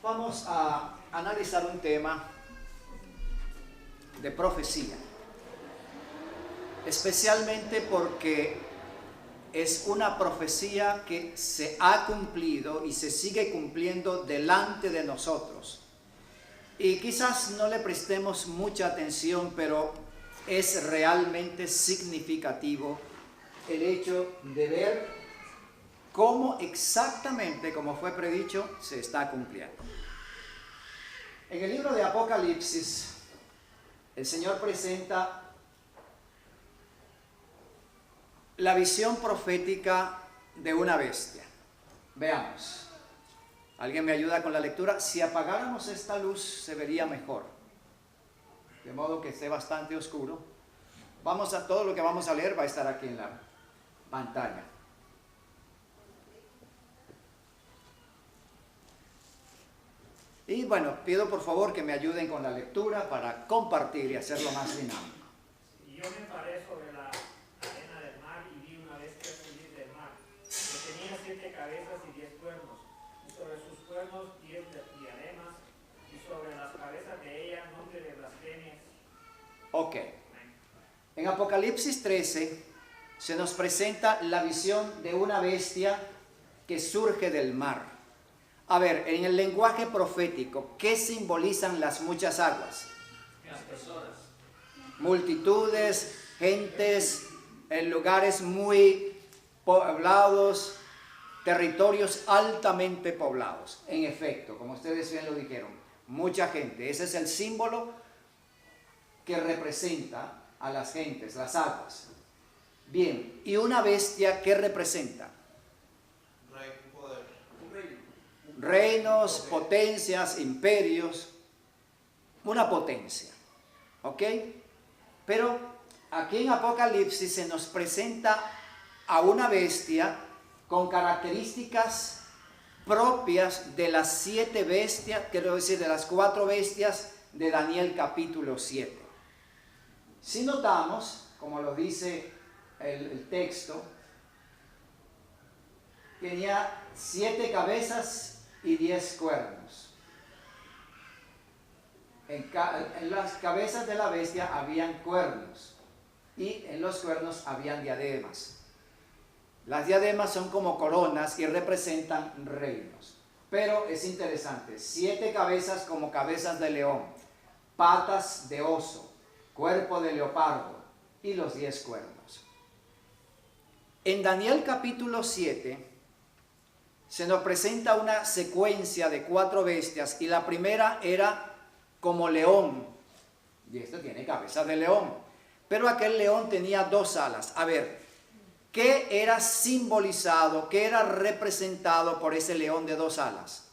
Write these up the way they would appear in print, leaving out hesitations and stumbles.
Vamos a analizar un tema de profecía, especialmente porque es una profecía que se ha cumplido y se sigue cumpliendo delante de nosotros. Y quizás no le prestemos mucha atención, pero es realmente significativo el hecho de ver cómo exactamente, como fue predicho, se está cumpliendo. En el libro de Apocalipsis, el Señor presenta la visión profética de una bestia. Veamos. ¿Alguien me ayuda con la lectura? Si apagáramos esta luz se vería mejor, de modo que esté bastante oscuro. Todo lo que vamos a leer va a estar aquí en la pantalla. Y bueno, pido por favor que me ayuden con la lectura para compartir y hacerlo más dinámico. Y yo me paré sobre la arena del mar y vi una bestia salir del mar, que tenía 7 cabezas y 10 cuernos, y sobre sus cuernos 10 diademas, y sobre las cabezas de ella nombre de blasfemias. Ok. En Apocalipsis 13 se nos presenta la visión de una bestia que surge del mar. A ver, en el lenguaje profético, ¿qué simbolizan las muchas aguas? Las personas. Multitudes, gentes, en lugares muy poblados, territorios altamente poblados. En efecto, como ustedes bien lo dijeron, mucha gente. Ese es el símbolo que representa a las gentes, las aguas. Bien, ¿y una bestia qué representa? Reinos, potencias, imperios, una potencia, ¿ok? Pero aquí en Apocalipsis se nos presenta a una bestia con características propias de las 7 bestias, quiero decir, de las 4 bestias de Daniel capítulo 7. Si notamos, como lo dice el texto, tenía 7 cabezas y 10 cuernos. En las cabezas de la bestia habían cuernos y en los cuernos habían diademas. Las diademas son como coronas y representan reinos. Pero es interesante, 7 cabezas como cabezas de león, patas de oso, cuerpo de leopardo y los 10 cuernos. En Daniel capítulo 7 se nos presenta una secuencia de 4 bestias y la primera era como león, y esto tiene cabeza de león, pero aquel león tenía 2 alas. A ver, ¿qué era simbolizado, qué era representado por ese león de 2 alas?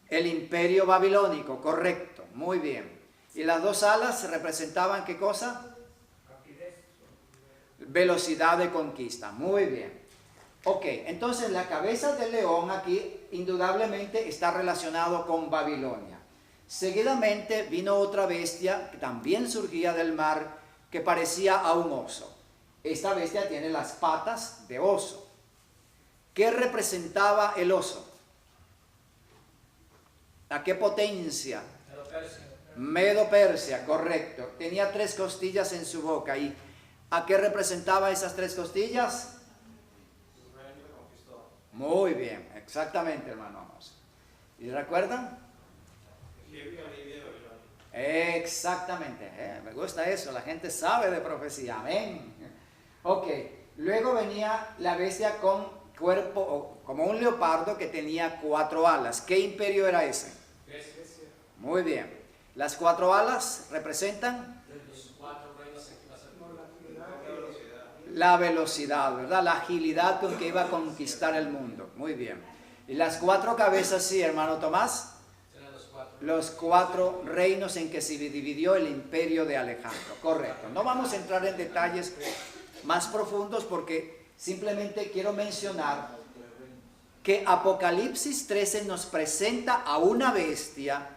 El imperio babilónico, correcto, muy bien. ¿Y las 2 alas representaban qué cosa? Velocidad de conquista, muy bien. Ok, entonces la cabeza del león aquí indudablemente está relacionado con Babilonia. Seguidamente vino otra bestia que también surgía del mar, que parecía a un oso. Esta bestia tiene las patas de oso. ¿Qué representaba el oso? ¿A qué potencia? Medo-Persia, correcto. Tenía 3 costillas en su boca. ¿Y a qué representaba esas 3 costillas? Muy bien, exactamente, hermano Amos. ¿Y recuerdan? Exactamente, me gusta eso, la gente sabe de profecía, amén. Ok, luego venía la bestia con cuerpo, como un leopardo que tenía 4 alas. ¿Qué imperio era ese? Muy bien. Las 4 alas representan la velocidad, ¿verdad? La agilidad con que iba a conquistar el mundo. Muy bien. Y las 4 cabezas, sí, hermano Tomás. Los 4 reinos en que se dividió el imperio de Alejandro. Correcto. No vamos a entrar en detalles más profundos porque simplemente quiero mencionar que Apocalipsis 13 nos presenta a una bestia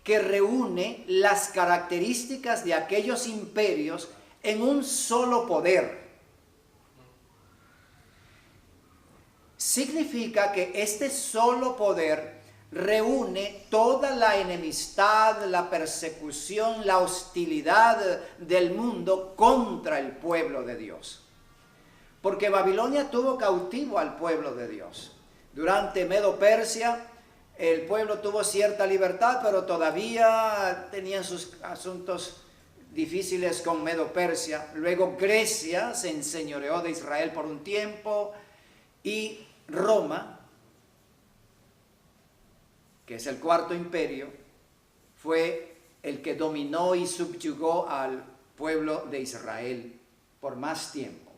que reúne las características de aquellos imperios en un solo poder. Significa que este solo poder reúne toda la enemistad, la persecución, la hostilidad del mundo contra el pueblo de Dios. Porque Babilonia tuvo cautivo al pueblo de Dios. Durante Medo-Persia, el pueblo tuvo cierta libertad, pero todavía tenían sus asuntos difíciles con Medo-Persia. Luego Grecia se enseñoreó de Israel por un tiempo y Roma, que es el cuarto imperio, fue el que dominó y subyugó al pueblo de Israel por más tiempo.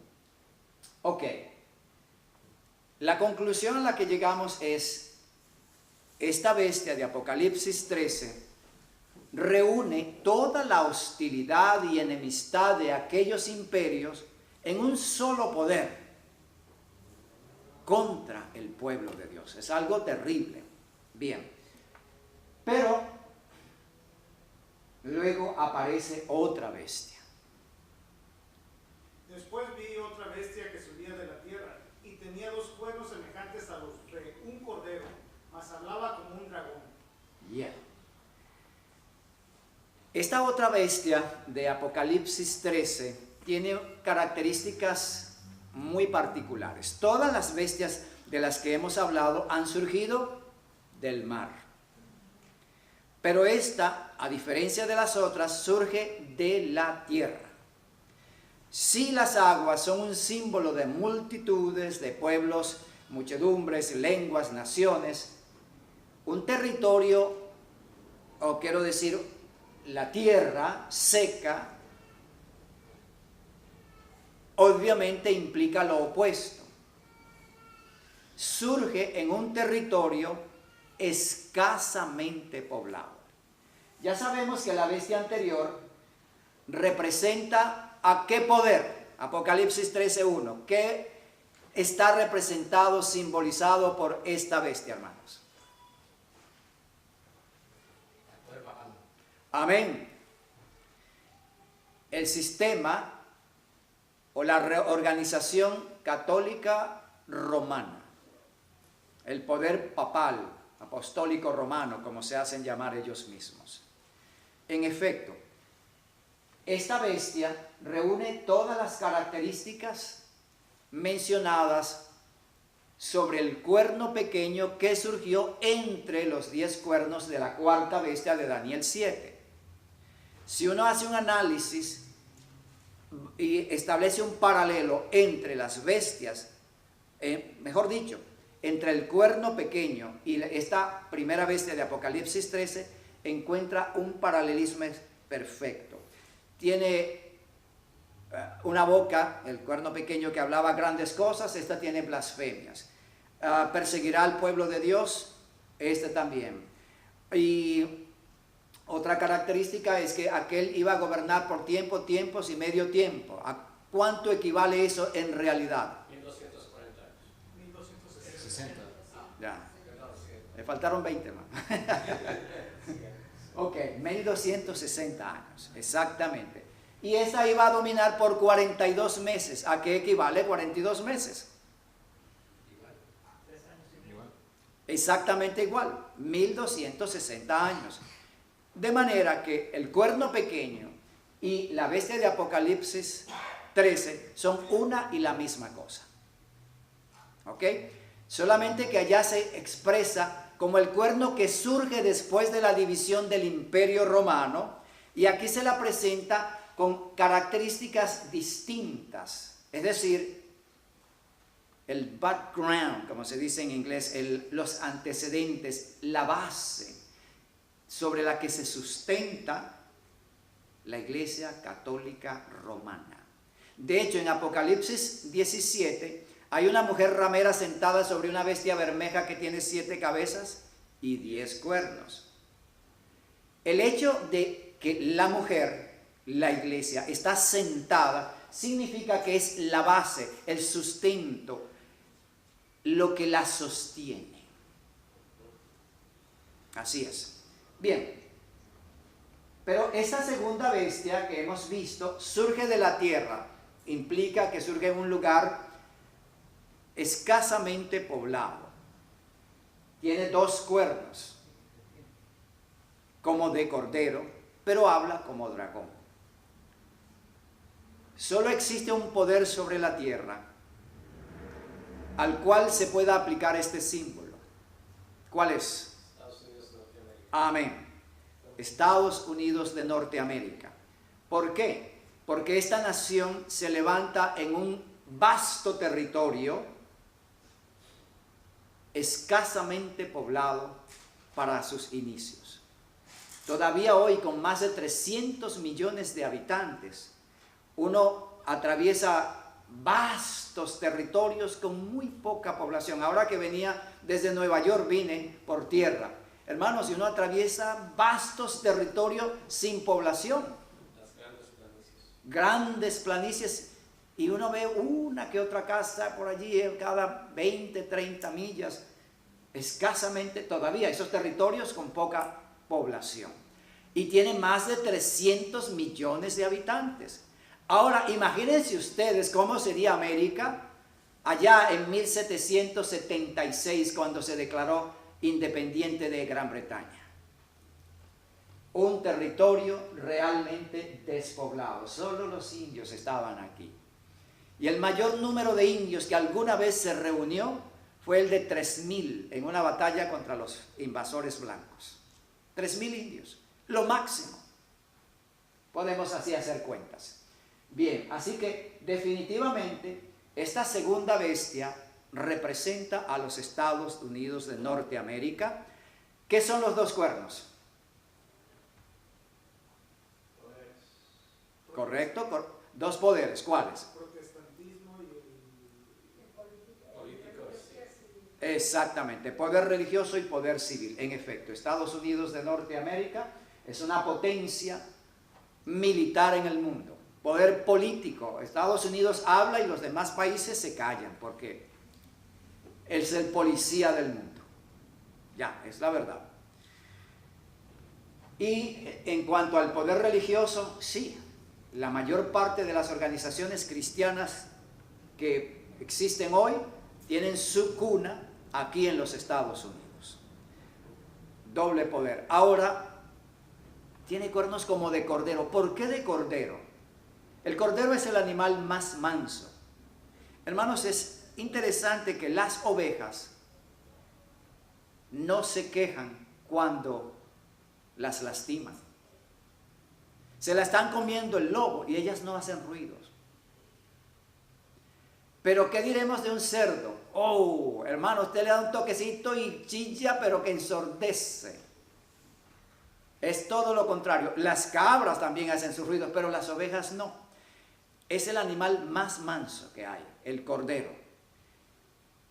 Ok, la conclusión a la que llegamos es, esta bestia de Apocalipsis 13 reúne toda la hostilidad y enemistad de aquellos imperios en un solo poder contra el pueblo de Dios. Es algo terrible. Bien, pero luego aparece otra bestia. Después vi otra bestia que subía de la tierra y tenía 2 cuernos semejantes a los de un cordero, mas hablaba como un dragón. Yeah. Esta otra bestia de Apocalipsis 13 tiene características muy particulares. Todas las bestias de las que hemos hablado han surgido del mar. Pero esta, a diferencia de las otras, surge de la tierra. Si las aguas son un símbolo de multitudes, de pueblos, muchedumbres, lenguas, naciones, un territorio, o quiero decir, la tierra seca, obviamente implica lo opuesto. Surge en un territorio escasamente poblado. Ya sabemos que la bestia anterior representa ¿a qué poder? Apocalipsis 13:1. ¿Qué está representado, simbolizado por esta bestia, hermanos? Amén. El sistema o la reorganización católica romana. El poder papal, apostólico romano, como se hacen llamar ellos mismos. En efecto, esta bestia reúne todas las características mencionadas sobre el cuerno pequeño que surgió entre los 10 cuernos de la cuarta bestia de Daniel 7. Si uno hace un análisis y establece un paralelo entre las bestias, mejor dicho, entre el cuerno pequeño y esta primera bestia de Apocalipsis 13, encuentra un paralelismo perfecto. Tiene una boca, el cuerno pequeño, que hablaba grandes cosas, esta tiene blasfemias. Perseguirá al pueblo de Dios, este también. Y otra característica es que aquel iba a gobernar por tiempo, tiempos y medio tiempo. ¿A cuánto equivale eso en realidad? 1240 años. 1260. Ya. Le faltaron 20 más. Ok, 1260 años, exactamente. Y esa iba a dominar por 42 meses. ¿A qué equivale 42 meses? Exactamente igual, 1260 años. De manera que el cuerno pequeño y la bestia de Apocalipsis 13 son una y la misma cosa. ¿Ok? Solamente que allá se expresa como el cuerno que surge después de la división del Imperio Romano, y aquí se la presenta con características distintas, es decir, el background, como se dice en inglés, los antecedentes, la base sobre la que se sustenta la Iglesia Católica Romana. De hecho, en Apocalipsis 17 hay una mujer ramera sentada sobre una bestia bermeja que tiene 7 cabezas y 10 cuernos. El hecho de que la mujer, la iglesia, está sentada, significa que es la base, el sustento, lo que la sostiene. Así es. Bien, pero esta segunda bestia que hemos visto surge de la tierra, implica que surge en un lugar escasamente poblado. Tiene 2 cuernos. como de cordero, pero habla como dragón. Solo existe un poder sobre la tierra al cual se pueda aplicar este símbolo. ¿Cuál es? Estados Unidos de Norteamérica. Amén. Estados Unidos de Norteamérica. ¿Por qué? Porque esta nación se levanta en un vasto territorio escasamente poblado para sus inicios. Todavía hoy, con más de 300 millones de habitantes, uno atraviesa vastos territorios con muy poca población. Ahora que venía desde Nueva York, vine por tierra. Hermanos, y uno atraviesa vastos territorios sin población. Las grandes planicies. Grandes planicies, y uno ve una que otra casa por allí cada 20, 30 millas, escasamente todavía, esos territorios con poca población. Y tiene más de 300 millones de habitantes. Ahora, imagínense ustedes cómo sería América allá en 1776, cuando se declaró independiente de Gran Bretaña. Un territorio realmente despoblado, solo los indios estaban aquí. Y el mayor número de indios que alguna vez se reunió fue el de 3,000 en una batalla contra los invasores blancos. 3,000 indios, lo máximo. Podemos así hacer cuentas. Bien, así que definitivamente esta segunda bestia representa a los Estados Unidos de Norteamérica. ¿Qué son los dos cuernos? Correcto, dos poderes. ¿Cuáles? Protestantismo y Políticos. Exactamente, poder religioso y poder civil. En efecto, Estados Unidos de Norteamérica es una potencia militar en el mundo. Poder político, Estados Unidos habla y los demás países se callan porque es el policía del mundo. Ya, es la verdad. Y en cuanto al poder religioso, sí, la mayor parte de las organizaciones cristianas que existen hoy tienen su cuna aquí en los Estados Unidos. Doble poder. Ahora, tiene cuernos como de cordero. ¿Por qué de cordero? El cordero es el animal más manso. Hermanos, es interesante que las ovejas no se quejan cuando las lastiman. Se la están comiendo el lobo y ellas no hacen ruidos. Pero ¿qué diremos de un cerdo? Oh, hermano, usted le da un toquecito y chilla, pero que ensordece. Es todo lo contrario. Las cabras también hacen sus ruidos, pero las ovejas no. Es el animal más manso que hay, el cordero.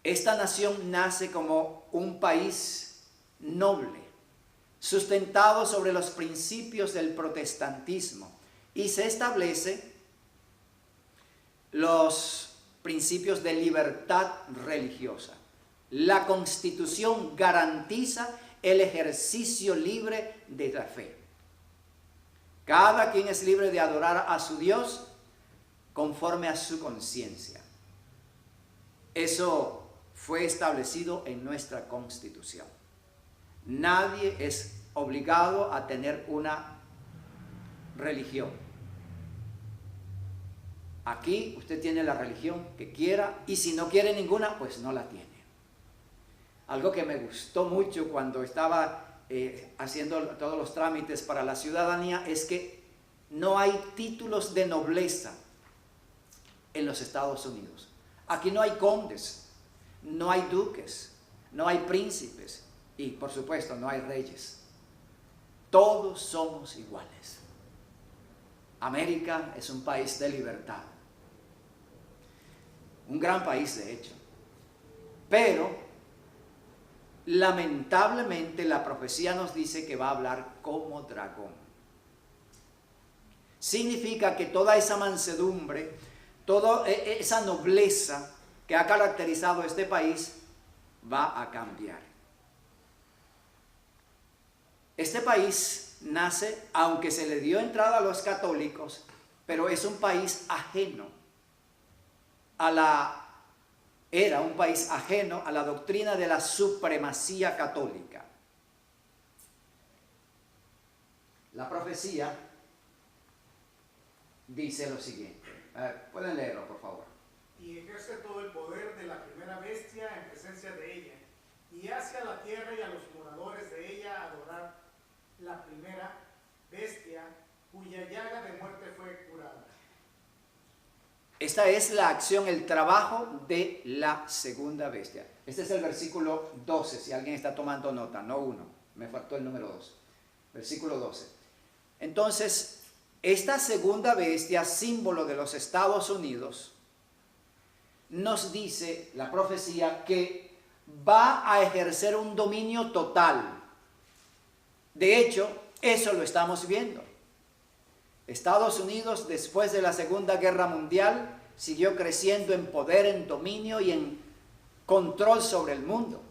Esta nación nace como un país noble, sustentado sobre los principios del protestantismo, y se establece los principios de libertad religiosa. La Constitución garantiza el ejercicio libre de la fe. Cada quien es libre de adorar a su Dios conforme a su conciencia. Eso fue establecido en nuestra Constitución. Nadie es obligado a tener una religión. Aquí usted tiene la religión que quiera y si no quiere ninguna, pues no la tiene. Algo que me gustó mucho cuando estaba haciendo todos los trámites para la ciudadanía es que no hay títulos de nobleza en los Estados Unidos. Aquí no hay condes, no hay duques, no hay príncipes y por supuesto no hay reyes. Todos somos iguales. América es un país de libertad. Un gran país, de hecho. Pero lamentablemente la profecía nos dice que va a hablar como dragón. Significa que toda esa mansedumbre, toda esa nobleza que ha caracterizado este país va a cambiar. Este país nace, aunque se le dio entrada a los católicos, pero es un país ajeno era un país ajeno a la doctrina de la supremacía católica. La profecía dice lo siguiente. Pueden leerlo, por favor. Y ejerce todo el poder de la primera bestia en presencia de ella, y hace a la tierra y a los moradores de ella adorar la primera bestia, cuya llaga de muerte fue curada. Esta es la acción, el trabajo de la segunda bestia. Este es el versículo 12, si alguien está tomando nota, no 1, me faltó el número 2. Versículo 12. Entonces, esta segunda bestia, símbolo de los Estados Unidos, nos dice la profecía que va a ejercer un dominio total. De hecho, eso lo estamos viendo. Estados Unidos, después de la Segunda Guerra Mundial, siguió creciendo en poder, en dominio y en control sobre el mundo.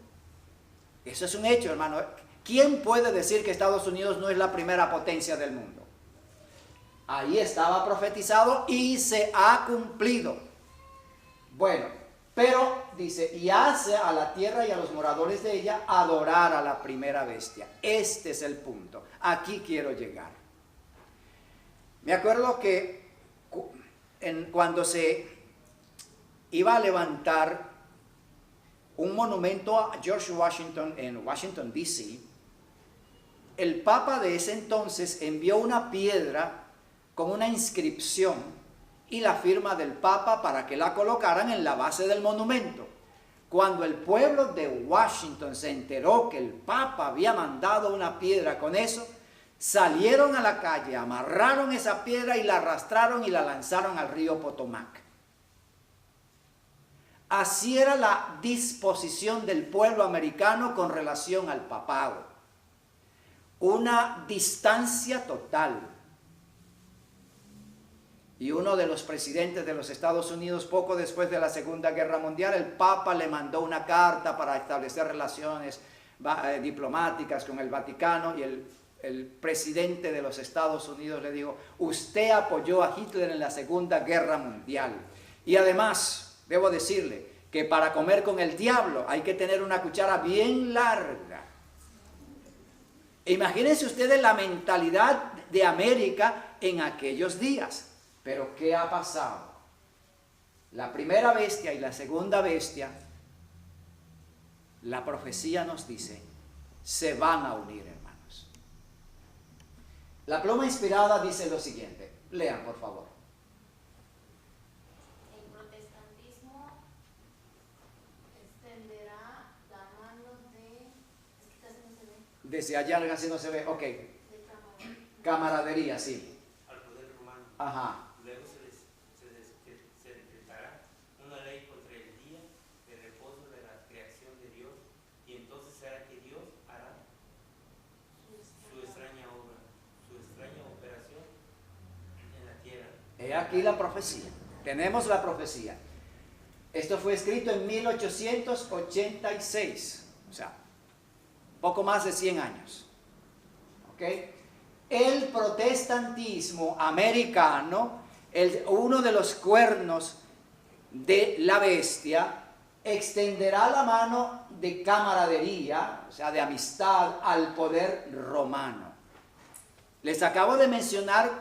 Eso es un hecho, hermano. ¿Quién puede decir que Estados Unidos no es la primera potencia del mundo? Ahí estaba profetizado y se ha cumplido. Bueno, pero dice, y hace a la tierra y a los moradores de ella adorar a la primera bestia. Este es el punto. Aquí quiero llegar. Me acuerdo que cuando se iba a levantar un monumento a George Washington en Washington, D.C., el Papa de ese entonces envió una piedra con una inscripción y la firma del Papa para que la colocaran en la base del monumento. Cuando el pueblo de Washington se enteró que el Papa había mandado una piedra con eso, salieron a la calle, amarraron esa piedra y la arrastraron y la lanzaron al río Potomac. Así era la disposición del pueblo americano con relación al papado. Una distancia total. Y uno de los presidentes de los Estados Unidos, poco después de la Segunda Guerra Mundial, el Papa le mandó una carta para establecer relaciones diplomáticas con el Vaticano, y el presidente de los Estados Unidos le dijo: usted apoyó a Hitler en la Segunda Guerra Mundial. Y además, debo decirle que para comer con el diablo hay que tener una cuchara bien larga. Imagínense ustedes la mentalidad de América en aquellos días. Pero ¿qué ha pasado? La primera bestia y la segunda bestia, la profecía nos dice, se van a unir, hermanos. La pluma inspirada dice lo siguiente. Lean, por favor. El protestantismo extenderá la mano de... Es que casi no se ve. Desde allá casi no se ve. Ok. De Camaradería, sí. Al poder romano. Ajá. Luego se decretará una ley contra el día de reposo de la creación de Dios, y entonces será que Dios hará su extraña obra, su extraña operación en la tierra. He aquí la profecía. Tenemos la profecía. Esto fue escrito en 1886, o sea, poco más de 100 años. ¿Ok? El protestantismo americano, uno de los cuernos de la bestia, extenderá la mano de camaradería, o sea, de amistad, al poder romano. Les acabo de mencionar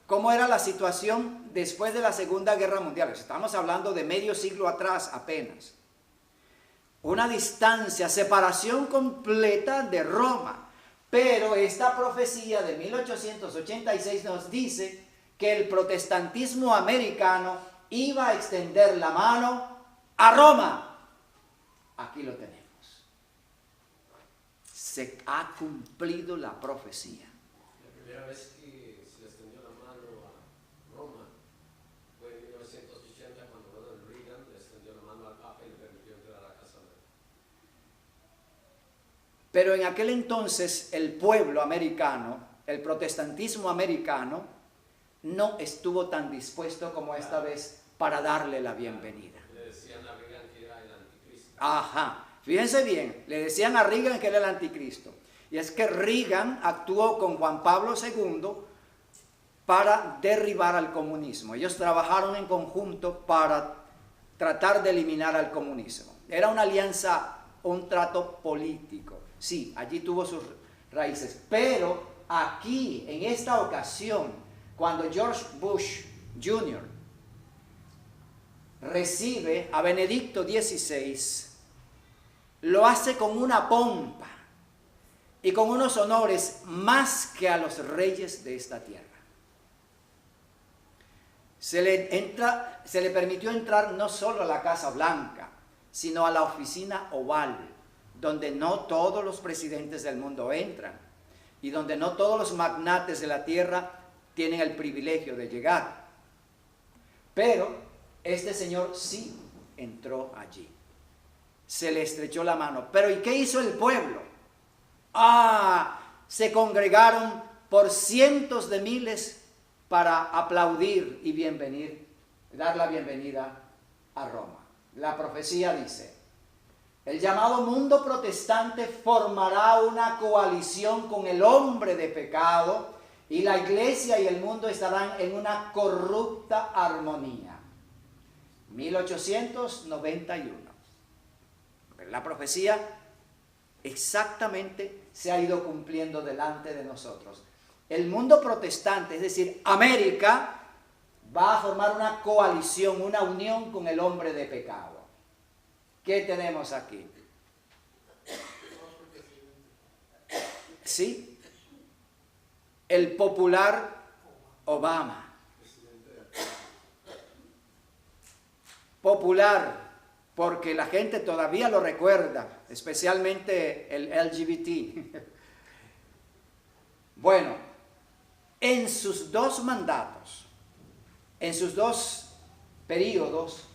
cómo era la situación después de la Segunda Guerra Mundial. Estamos hablando de medio siglo atrás apenas. Una distancia, separación completa de Roma. Pero esta profecía de 1886 nos dice que el protestantismo americano iba a extender la mano a Roma. Aquí lo tenemos. Se ha cumplido la profecía. La primera vez que se le extendió la mano a Roma fue en 1980, cuando Ronald Reagan le extendió la mano al Papa y le permitió entrar a la Casa Blanca. Pero en aquel entonces el pueblo americano, el protestantismo americano, no estuvo tan dispuesto como esta vez para darle la bienvenida. Le decían a Reagan que era el anticristo. Ajá, fíjense bien, le decían a Reagan que era el anticristo. Y es que Reagan actuó con Juan Pablo II para derribar al comunismo. Ellos trabajaron en conjunto para tratar de eliminar al comunismo. Era una alianza, un trato político. Sí, allí tuvo sus raíces, pero aquí, en esta ocasión, cuando George Bush Jr. recibe a Benedicto XVI, lo hace con una pompa y con unos honores más que a los reyes de esta tierra. Se le permitió entrar no solo a la Casa Blanca, sino a la oficina oval, donde no todos los presidentes del mundo entran y donde no todos los magnates de la tierra tienen el privilegio de llegar. Pero este señor sí entró allí. Se le estrechó la mano. Pero ¿y qué hizo el pueblo? Se congregaron por cientos de miles para aplaudir y dar la bienvenida a Roma. La profecía dice: el llamado mundo protestante formará una coalición con el hombre de pecado y la iglesia y el mundo estarán en una corrupta armonía. 1891. La profecía exactamente se ha ido cumpliendo delante de nosotros. El mundo protestante, es decir, América, va a formar una coalición, una unión con el hombre de pecado. ¿Qué tenemos aquí? Sí, el popular Obama. Popular porque la gente todavía lo recuerda, especialmente el LGBT. Bueno, en sus dos mandatos, en sus dos periodos,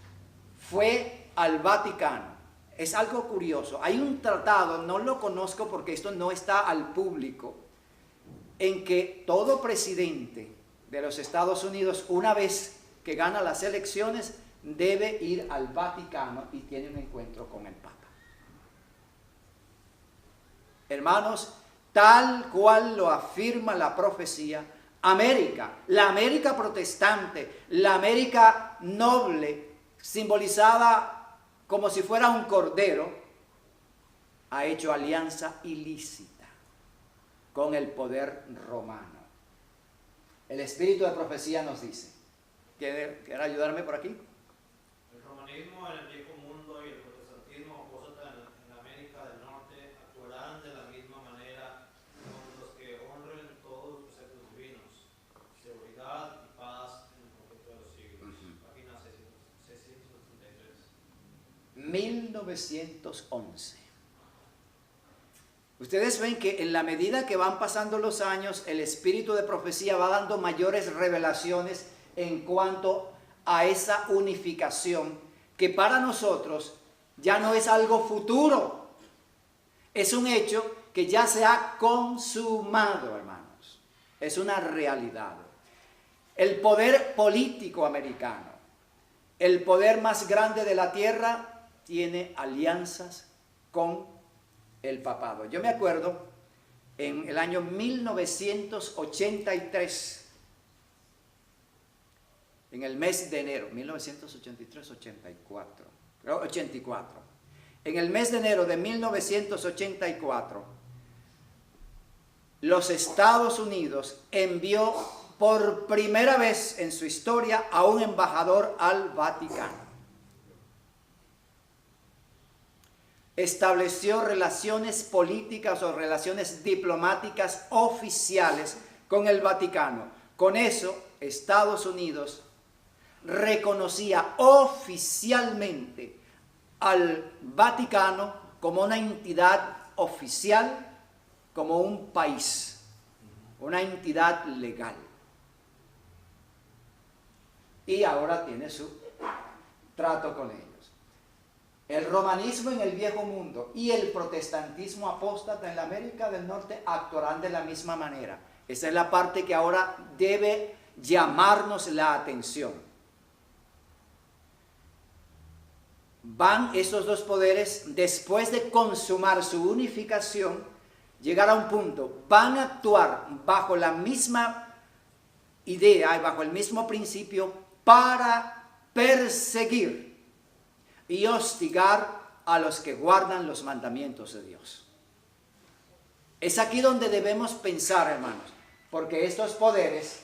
fue al Vaticano. Es algo curioso. Hay un tratado, no lo conozco porque esto no está al público, en que todo presidente de los Estados Unidos, una vez que gana las elecciones, debe ir al Vaticano y tiene un encuentro con el Papa. Hermanos, tal cual lo afirma la profecía, América, la América protestante, la América noble, simbolizada como si fuera un cordero, ha hecho alianza ilícita con el poder romano. El espíritu de profecía nos dice, ¿quiere ayudarme por aquí? El romanismo en el viejo mundo y el protestantismo apóstata en América del Norte actuarán de la misma manera con los que honren todos los preceptos divinos, seguridad y paz en el conflicto de los siglos. Página 673. 1911. Ustedes ven que en la medida que van pasando los años, el espíritu de profecía va dando mayores revelaciones en cuanto a esa unificación, que para nosotros ya no es algo futuro, es un hecho que ya se ha consumado, hermanos, es una realidad. El poder político americano, el poder más grande de la tierra, tiene alianzas con el papado. Yo me acuerdo en el año 1983, en el mes de enero, 1983-84, en el mes de enero de 1984, los Estados Unidos envió por primera vez en su historia a un embajador al Vaticano. Estableció relaciones políticas o relaciones diplomáticas oficiales con el Vaticano. Con eso, Estados Unidos reconocía oficialmente al Vaticano como una entidad oficial, como un país, una entidad legal. Y ahora tiene su trato con ellos. El romanismo en el viejo mundo y el protestantismo apóstata en la América del Norte actuarán de la misma manera. Esa es la parte que ahora debe llamarnos la atención. Van esos dos poderes, después de consumar su unificación, llegar a un punto, van a actuar bajo la misma idea y bajo el mismo principio para perseguir y hostigar a los que guardan los mandamientos de Dios. Es aquí donde debemos pensar, hermanos, porque estos poderes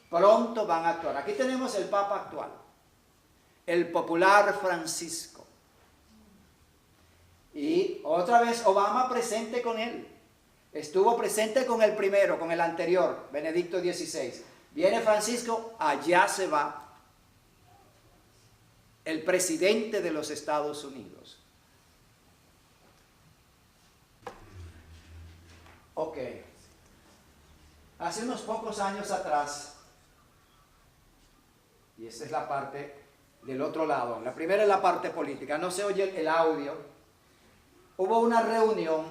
pronto van a actuar. Aquí tenemos el Papa actual, el popular Francisco. Y otra vez Obama presente con él. Estuvo presente con el primero, con el anterior, Benedicto XVI. Viene Francisco, allá se va el presidente de los Estados Unidos. Ok. Hace unos pocos años atrás, y esta es la parte del otro lado, la primera es la parte política, no se oye el audio, hubo una reunión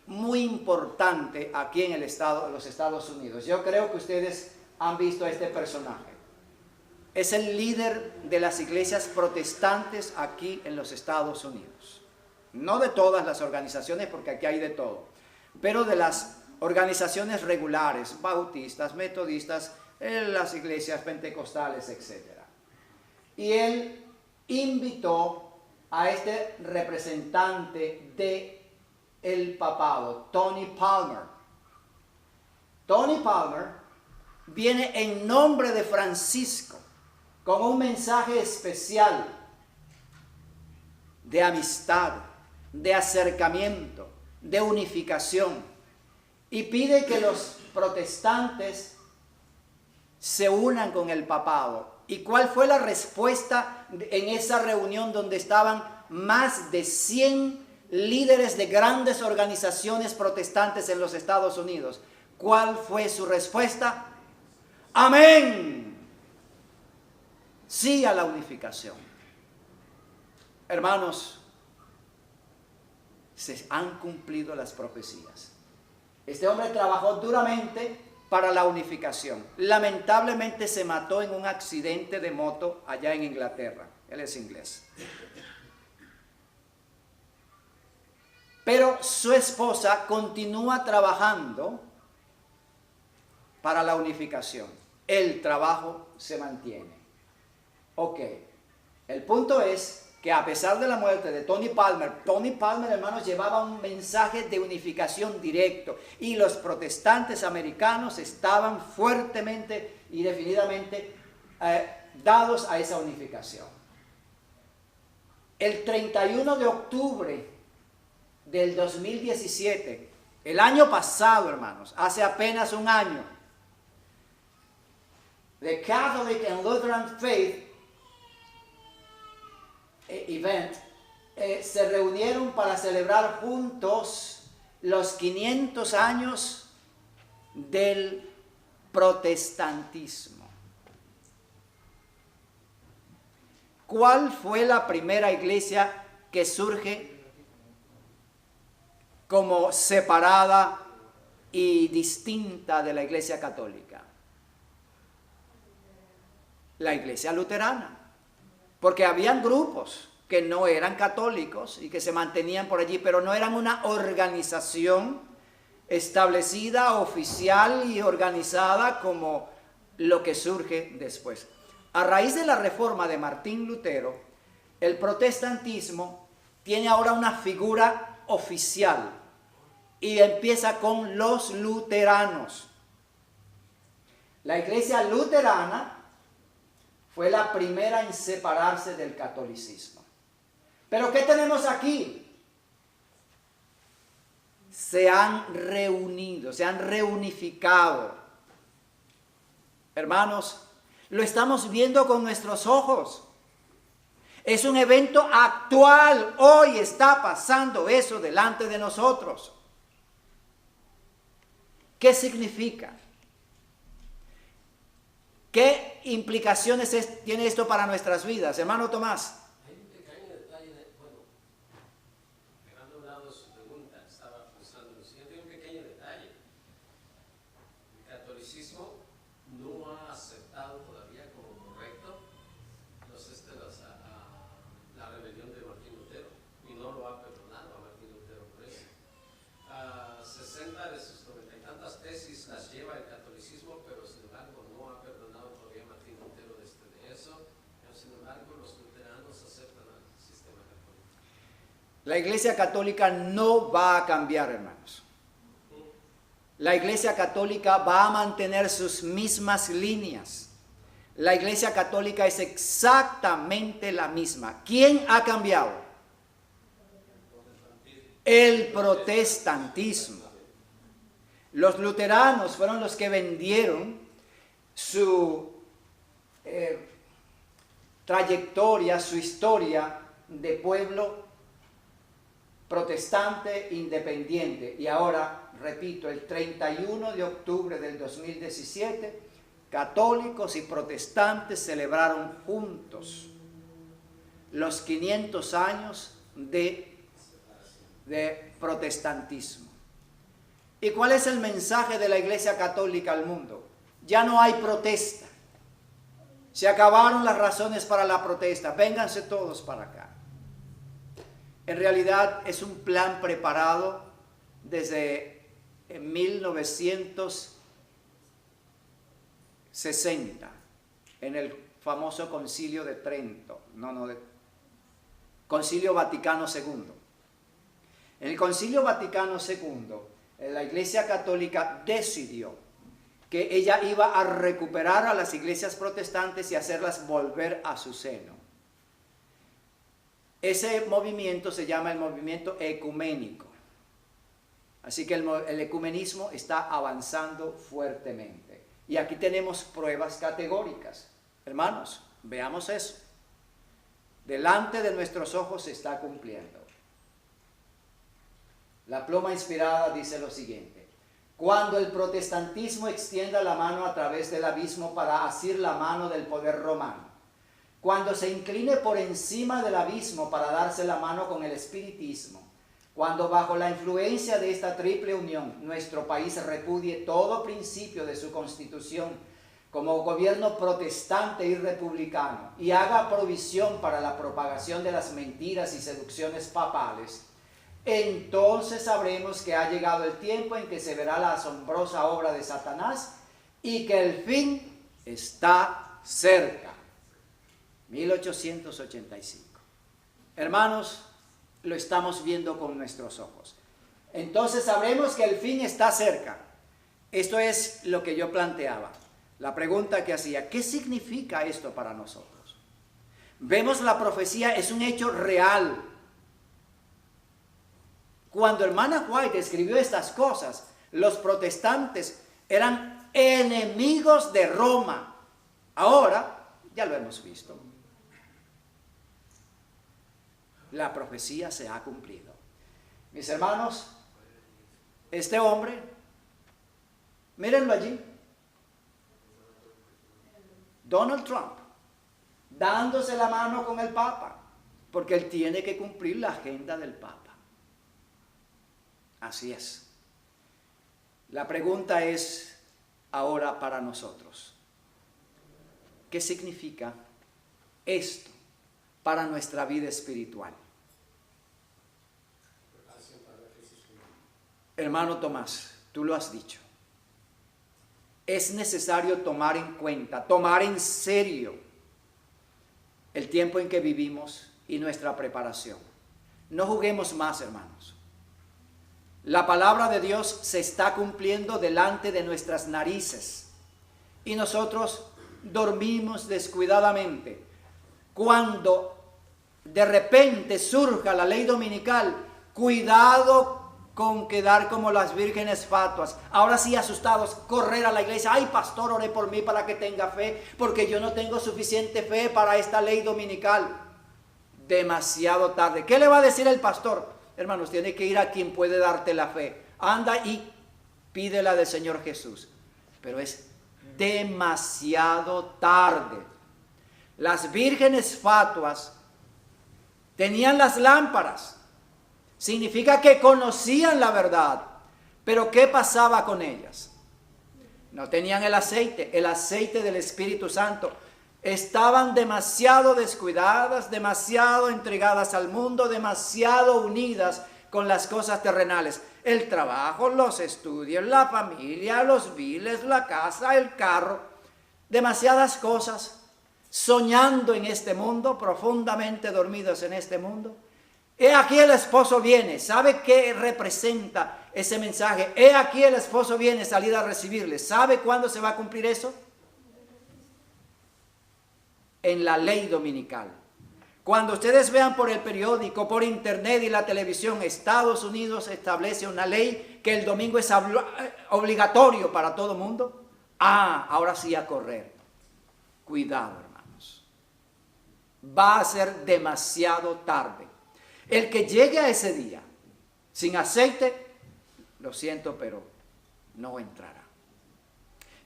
muy importante aquí en los Estados Unidos. Yo creo que ustedes han visto a este personaje. Es el líder de las iglesias protestantes aquí en los Estados Unidos. No de todas las organizaciones, porque aquí hay de todo, pero de las organizaciones regulares, bautistas, metodistas, las iglesias pentecostales, etc. Y él invitó a este representante del papado, Tony Palmer. Tony Palmer viene en nombre de Francisco con un mensaje especial de amistad, de acercamiento, de unificación, y pide que los protestantes se unan con el papado. ¿Y cuál fue la respuesta en esa reunión donde estaban más de 100 líderes de grandes organizaciones protestantes en los Estados Unidos? ¿Cuál fue su respuesta? ¡Amén! Sí a la unificación. Hermanos, se han cumplido las profecías. Este hombre trabajó duramente para la unificación. Lamentablemente se mató en un accidente de moto allá en Inglaterra. Él es inglés. Pero su esposa continúa trabajando para la unificación. El trabajo se mantiene. Ok. El punto es que a pesar de la muerte de Tony Palmer, hermanos, llevaba un mensaje de unificación directo, y los protestantes americanos estaban fuertemente y definidamente dados a esa unificación. El 31 de octubre del 2017, el año pasado, hermanos, hace apenas un año, the Catholic and Lutheran Faith Event se reunieron para celebrar juntos los 500 años del protestantismo. ¿Cuál fue la primera iglesia que surge como separada y distinta de la iglesia católica? La iglesia luterana. Porque habían grupos que no eran católicos y que se mantenían por allí, pero no eran una organización establecida, oficial y organizada como lo que surge después. A raíz de la reforma de Martín Lutero, el protestantismo tiene ahora una figura oficial y empieza con los luteranos. La iglesia luterana fue la primera en separarse del catolicismo. ¿Pero qué tenemos aquí? Se han reunido, se han reunificado. Hermanos, lo estamos viendo con nuestros ojos. Es un evento actual. Hoy está pasando eso delante de nosotros. ¿Qué significa? ¿Qué implicaciones tiene esto para nuestras vidas, hermano Tomás? Hay un pequeño detalle, dejando a un lado su pregunta, estaba pensando en lo siguiente, hay un pequeño detalle. El catolicismo no ha aceptado todavía como correcto la rebelión de Martín Lutero, y no lo ha perdonado a Martín Lutero por eso. 60 de sus 90 y tantas tesis las lleva el catolicismo, pero sin embargo no ha perdonado todavía Martín Lutero de eso. Pero sin embargo los luteranos aceptan al sistema católico. La iglesia católica no va a cambiar, hermanos. La Iglesia Católica va a mantener sus mismas líneas. La Iglesia Católica es exactamente la misma. ¿Quién ha cambiado? El protestantismo. Los luteranos fueron los que vendieron su trayectoria, su historia de pueblo protestante independiente. Y ahora, repito, el 31 de octubre del 2017, católicos y protestantes celebraron juntos los 500 años de protestantismo. ¿Y cuál es el mensaje de la Iglesia Católica al mundo? Ya no hay protesta. Se acabaron las razones para la protesta. Vénganse todos para acá. En realidad es un plan preparado desde 1960, en el famoso Concilio de Trento, Concilio Vaticano II. En el Concilio Vaticano II, la Iglesia Católica decidió que ella iba a recuperar a las iglesias protestantes y hacerlas volver a su seno. Ese movimiento se llama el movimiento ecuménico. Así que el ecumenismo está avanzando fuertemente. Y aquí tenemos pruebas categóricas. Hermanos, veamos eso. Delante de nuestros ojos se está cumpliendo. La pluma inspirada dice lo siguiente: cuando el protestantismo extienda la mano a través del abismo para asir la mano del poder romano, cuando se incline por encima del abismo para darse la mano con el espiritismo, cuando bajo la influencia de esta triple unión nuestro país repudie todo principio de su constitución como gobierno protestante y republicano y haga provisión para la propagación de las mentiras y seducciones papales, entonces sabremos que ha llegado el tiempo en que se verá la asombrosa obra de Satanás y que el fin está cerca. 1885. Hermanos, lo estamos viendo con nuestros ojos. Entonces sabremos que el fin está cerca. Esto es lo que yo planteaba. La pregunta que hacía: ¿qué significa esto para nosotros? Vemos la profecía, es un hecho real. Cuando hermana White escribió estas cosas, los protestantes eran enemigos de Roma. Ahora ya lo hemos visto. La profecía se ha cumplido. Mis hermanos, este hombre, mírenlo allí, Donald Trump, dándose la mano con el Papa, porque él tiene que cumplir la agenda del Papa. Así es. La pregunta es ahora para nosotros: ¿qué significa esto para nuestra vida espiritual? Hermano Tomás, tú lo has dicho. Es necesario tomar en cuenta, tomar en serio el tiempo en que vivimos y nuestra preparación. No juguemos más, hermanos. La palabra de Dios se está cumpliendo delante de nuestras narices y nosotros dormimos descuidadamente. Cuando de repente surja la ley dominical, cuidado con quedar como las vírgenes fatuas. Ahora sí, asustados, correr a la iglesia: ay, pastor, oré por mí para que tenga fe, porque yo no tengo suficiente fe para esta ley dominical. Demasiado tarde. ¿Qué le va a decir el pastor? Hermanos, tiene que ir a quien puede darte la fe. Anda y pídela del Señor Jesús. Pero es demasiado tarde. Las vírgenes fatuas tenían las lámparas. Significa que conocían la verdad. Pero ¿qué pasaba con ellas? No tenían el aceite del Espíritu Santo. Estaban demasiado descuidadas, demasiado entregadas al mundo, demasiado unidas con las cosas terrenales. El trabajo, los estudios, la familia, los biles, la casa, el carro. Demasiadas cosas. Soñando en este mundo, profundamente dormidos en este mundo. He aquí el esposo viene. ¿Sabe qué representa ese mensaje, he aquí el esposo viene, salid a recibirle. ¿Sabe cuándo se va a cumplir eso? En la ley dominical. Cuando ustedes vean por el periódico, por internet y la televisión, Estados Unidos establece una ley que el domingo es obligatorio para todo el mundo. Ahora sí a correr. Cuidado, hermanos. Va a ser demasiado tarde. El que llegue a ese día sin aceite, lo siento, pero no entrará.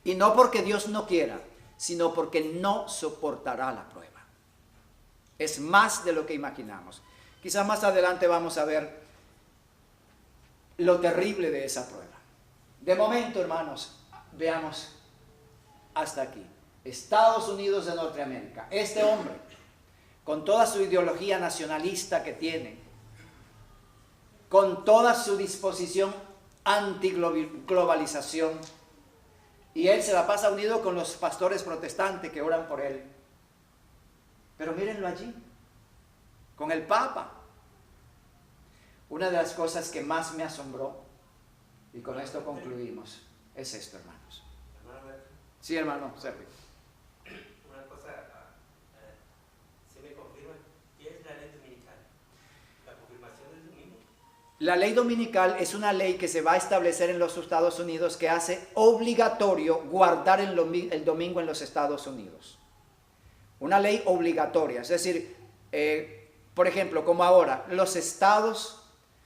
Y no porque Dios no quiera, sino porque no soportará la prueba. Es más de lo que imaginamos. Quizás más adelante vamos a ver lo terrible de esa prueba. De momento, hermanos, veamos hasta aquí. Estados Unidos de Norteamérica. Este hombre, con toda su ideología nacionalista que tiene, con toda su disposición antiglobalización, y él se la pasa unido con los pastores protestantes que oran por él. Pero mírenlo allí, con el Papa. Una de las cosas que más me asombró, y con esto concluimos, es esto, hermanos. Sí, hermano, Sergio. Una cosa, ¿se me confirma? ¿Qué es la ley dominical? ¿La confirmación del domingo? La ley dominical es una ley que se va a establecer en los Estados Unidos que hace obligatorio guardar el domingo en los Estados Unidos. Una ley obligatoria, es decir, por ejemplo, como ahora,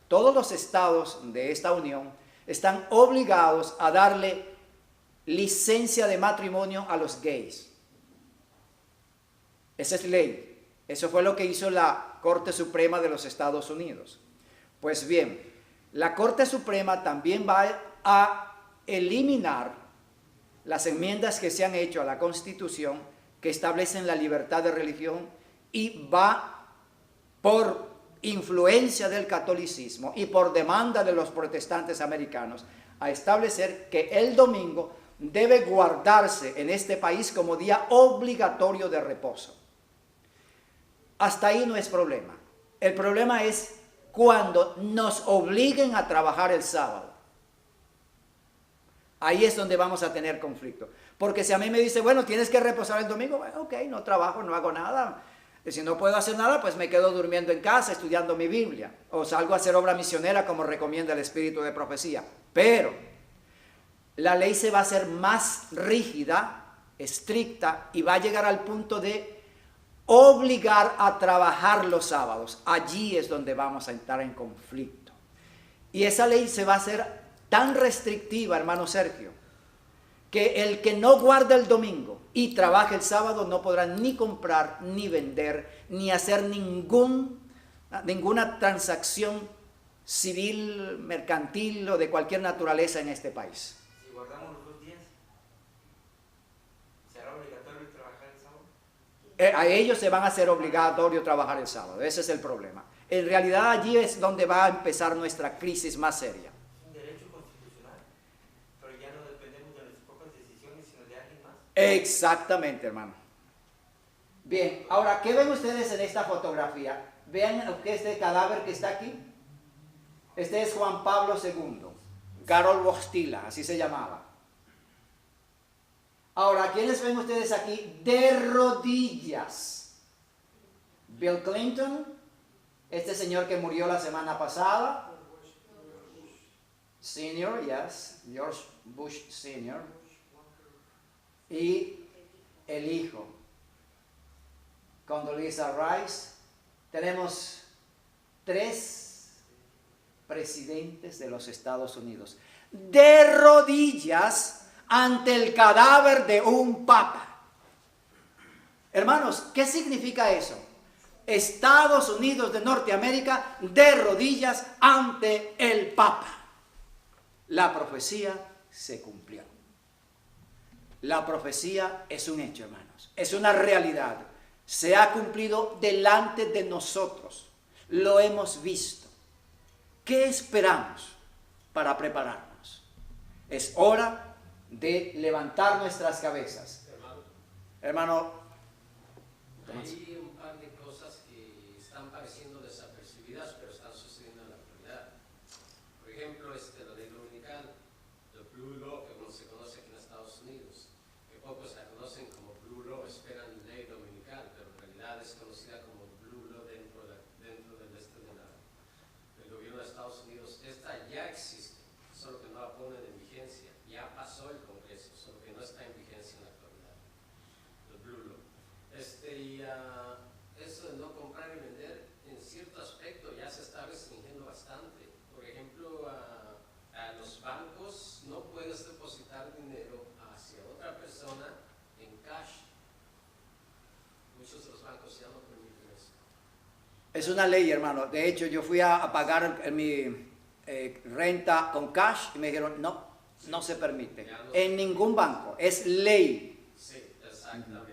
todos los estados de esta unión están obligados a darle licencia de matrimonio a los gays. Esa es ley. Eso fue lo que hizo la Corte Suprema de los Estados Unidos. Pues bien, la Corte Suprema también va a eliminar las enmiendas que se han hecho a la Constitución que establecen la libertad de religión, y va, por influencia del catolicismo y por demanda de los protestantes americanos, a establecer que el domingo debe guardarse en este país como día obligatorio de reposo. Hasta ahí no es problema. El problema es cuando nos obliguen a trabajar el sábado. Ahí es donde vamos a tener conflicto. Porque si a mí me dice, bueno, tienes que reposar el domingo, bueno, ok, no trabajo, no hago nada. Y si no puedo hacer nada, pues me quedo durmiendo en casa, estudiando mi Biblia. O salgo a hacer obra misionera como recomienda el Espíritu de Profecía. Pero la ley se va a hacer más rígida, estricta, y va a llegar al punto de obligar a trabajar los sábados. Allí es donde vamos a entrar en conflicto. Y esa ley se va a hacer tan restrictiva, hermano Sergio, que el que no guarda el domingo y trabaja el sábado no podrá ni comprar, ni vender, ni hacer ninguna transacción civil, mercantil o de cualquier naturaleza en este país. Si guardamos los 2 días, ¿será obligatorio trabajar el sábado? A ellos se van a hacer obligatorio trabajar el sábado. Ese es el problema. En realidad allí es donde va a empezar nuestra crisis más seria. Exactamente, hermano. Bien, ahora, ¿qué ven ustedes en esta fotografía? Vean este cadáver que está aquí. Este es Juan Pablo II, Karol Wojtyla, así se llamaba. Ahora, ¿quiénes ven ustedes aquí de rodillas? Bill Clinton, este señor que murió la semana pasada. Senior, yes, George Bush Senior. Y el hijo, Condoleezza Rice. Tenemos 3 presidentes de los Estados Unidos de rodillas ante el cadáver de un papa. Hermanos, ¿qué significa eso? Estados Unidos de Norteamérica de rodillas ante el papa. La profecía se cumplió. La profecía es un hecho, hermanos. Es una realidad. Se ha cumplido delante de nosotros. Lo hemos visto. ¿Qué esperamos para prepararnos? Es hora de levantar nuestras cabezas. Hermano, hay un par de cosas que están pareciendo desapercibidas, pero están sucediendo en la actualidad. Por ejemplo, la Es una ley, hermano. De hecho, yo fui a pagar mi renta con cash y me dijeron, no se permite. En ningún banco. Es ley. Sí, exactamente.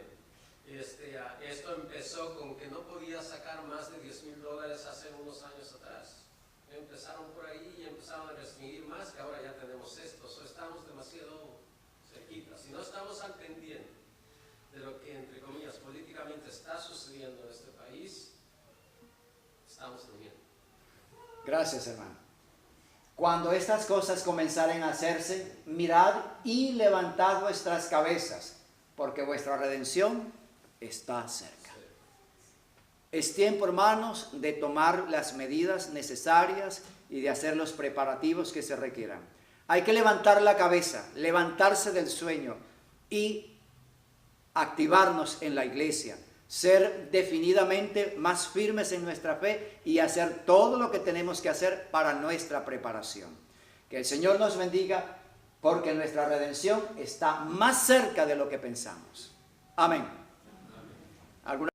Esto empezó con que no podía sacar más de $10,000 hace unos años atrás. Empezaron por ahí y empezaron a restringir más, que ahora ya tenemos esto. Estamos demasiado cerquitas. Si no estamos al pendiente de lo que, entre comillas, políticamente está sucediendo en este país, estamos durmiendo. Gracias, hermano. Cuando estas cosas comenzaren a hacerse, mirad y levantad vuestras cabezas, porque vuestra redención está cerca. Es tiempo, hermanos, de tomar las medidas necesarias y de hacer los preparativos que se requieran. Hay que levantar la cabeza, levantarse del sueño y activarnos en la iglesia, ser definidamente más firmes en nuestra fe y hacer todo lo que tenemos que hacer para nuestra preparación. Que el Señor nos bendiga, porque nuestra redención está más cerca de lo que pensamos. Amén.